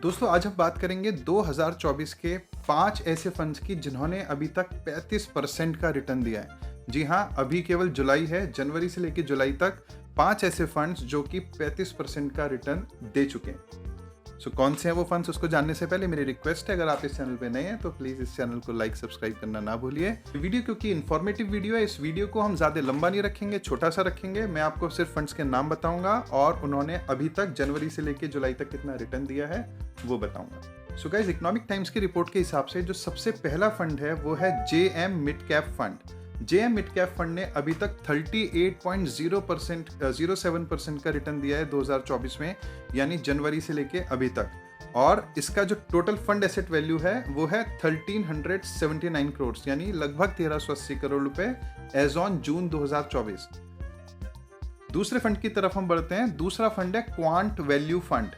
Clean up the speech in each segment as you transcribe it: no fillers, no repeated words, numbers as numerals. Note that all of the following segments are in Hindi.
दोस्तों आज हम बात करेंगे 2024 के 5 ऐसे फंड्स की जिन्होंने अभी तक 35% का रिटर्न दिया है। जी हाँ, अभी केवल जुलाई है, जनवरी से लेकर जुलाई तक 5 ऐसे फंड्स जो कि 35% का रिटर्न दे चुके हैं। कौन से हैं वो फंड्स, उसको जानने से पहले मेरी रिक्वेस्ट है, अगर आप इस चैनल पे नए हैं तो प्लीज इस चैनल को लाइक सब्सक्राइब करना ना भूलिए। वीडियो क्योंकि इन्फॉर्मेटिव वीडियो है, इस वीडियो को हम ज्यादा लंबा नहीं रखेंगे, छोटा सा रखेंगे। मैं आपको सिर्फ फंड्स के नाम बताऊंगा और उन्होंने अभी तक जनवरी से लेकर जुलाई तक कितना रिटर्न दिया है वो बताऊंगा। सो गाइस, इकोनॉमिक टाइम्स की रिपोर्ट के हिसाब से जो सबसे पहला फंड है वो है JM mid cap fund. JM mid cap fund ने अभी तक 38.07% का रिटर्न दिया है 2024 में, यानी जनवरी से लेके अभी तक। और इसका जो टोटल फंड एसेट वैल्यू है वो है 1379 करोड़, यानी लगभग 1380 करोड़ रुपए एज ऑन जून 2024। दूसरे फंड की तरफ हम बढ़ते हैं। दूसरा फंड है क्वांट वैल्यू फंड।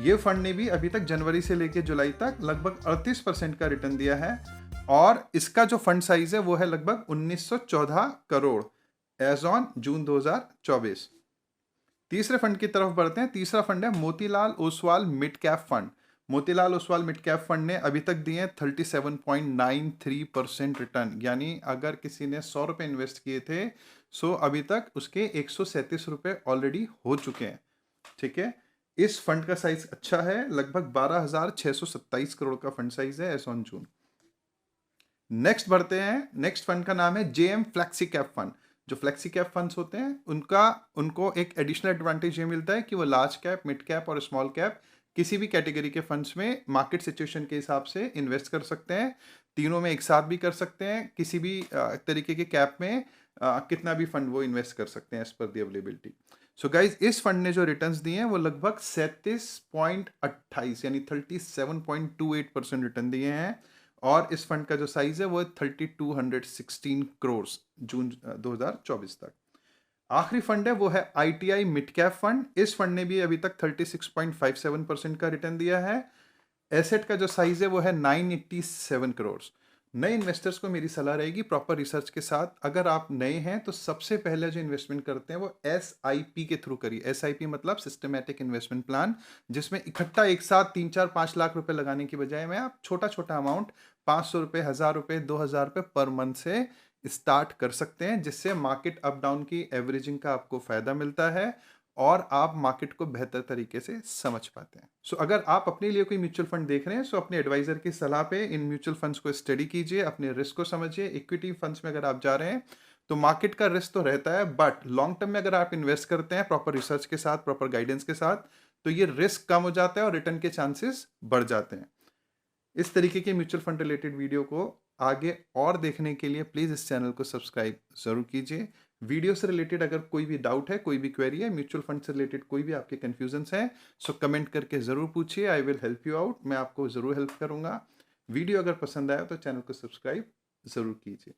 ये फंड ने भी अभी तक जनवरी से लेकर जुलाई तक लगभग 38% का रिटर्न दिया है और इसका जो फंड साइज है वो है लगभग 1914 करोड़ एज ऑन जून 2024। तीसरे फंड की तरफ बढ़ते हैं। तीसरा फंड है Motilal Oswal mid cap fund. Motilal Oswal mid cap fund ने अभी तक दिए 37.93% रिटर्न, यानी अगर किसी ने 100 रुपए इन्वेस्ट किए थे सो अभी तक उसके 137 रुपए ऑलरेडी हो चुके हैं। ठीक है, इस फंड का साइज अच्छा है, लगभग 12,627 करोड़ का फंड साइज है एज ऑन जून। नेक्स्ट बढ़ते हैं। नेक्स्ट फंड का नाम है जेएम फ्लेक्सी कैप फंड। जो फ्लेक्सी कैप फंड्स होते हैं उनको एक एडिशनल एडवांटेज ये मिलता है कि वो लार्ज कैप, मिड कैप और स्मॉल कैप किसी भी कैटेगरी के फंड्स में मार्केट सिचुएशन के हिसाब से इन्वेस्ट कर सकते हैं। तीनों में एक साथ भी कर सकते हैं, किसी भी तरीके के कैप में कितना भी फंड वो इन्वेस्ट कर सकते हैं as per the availability. So guys, इस फंड ने जो रिटर्न्स दिए हैं वो लगभग 37.28 यानी 37.28% रिटर्न दिए हैं और इस फंड का जो साइज है वो 3216 करोड़ जून 2024 तक। आखिरी फंड है वो है आईटीआई मिड कैप फंड। इस फंड ने भी अभी तक 36.57% का रिटर्न दिया है। एसेट का जो साइज है वो है 987 करोड़। नए इन्वेस्टर्स को मेरी सलाह रहेगी प्रॉपर रिसर्च के साथ, अगर आप नए हैं तो सबसे पहले जो इन्वेस्टमेंट करते हैं वो एसआईपी के थ्रू करिए। एसआईपी मतलब सिस्टमैटिक इन्वेस्टमेंट प्लान, जिसमें इकट्ठा एक साथ 3, 4, 5 लाख रुपए लगाने की बजाय में आप छोटा छोटा अमाउंट 500 रुपए, 1000 रुपए, 2000 रुपए पर मंथ से स्टार्ट कर सकते हैं, जिससे मार्केट अप डाउन की एवरेजिंग का आपको फायदा मिलता है और आप मार्केट को बेहतर तरीके से समझ पाते हैं। अगर आप अपने लिए कोई म्यूचुअल फंड देख रहे हैं अपने एडवाइजर की सलाह पे इन म्यूचुअल फंड्स को स्टडी कीजिए, अपने रिस्क को समझिए। इक्विटी फंड्स में अगर आप जा रहे हैं तो मार्केट का रिस्क तो रहता है, बट लॉन्ग टर्म में अगर आप इन्वेस्ट करते हैं प्रॉपर रिसर्च के साथ, प्रॉपर गाइडेंस के साथ, तो ये रिस्क कम हो जाता है और रिटर्न के चांसेस बढ़ जाते हैं। इस तरीके के म्यूचुअल फंड रिलेटेड वीडियो को आगे और देखने के लिए प्लीज इस चैनल को सब्सक्राइब जरूर कीजिए। वीडियो से रिलेटेड अगर कोई भी डाउट है, कोई भी क्वेरी है, म्यूचुअल फंड से रिलेटेड कोई भी आपके कंफ्यूजन्स हैं, कमेंट करके जरूर पूछिए। I will help you out, मैं आपको जरूर हेल्प करूंगा। वीडियो अगर पसंद आया तो चैनल को सब्सक्राइब जरूर कीजिए।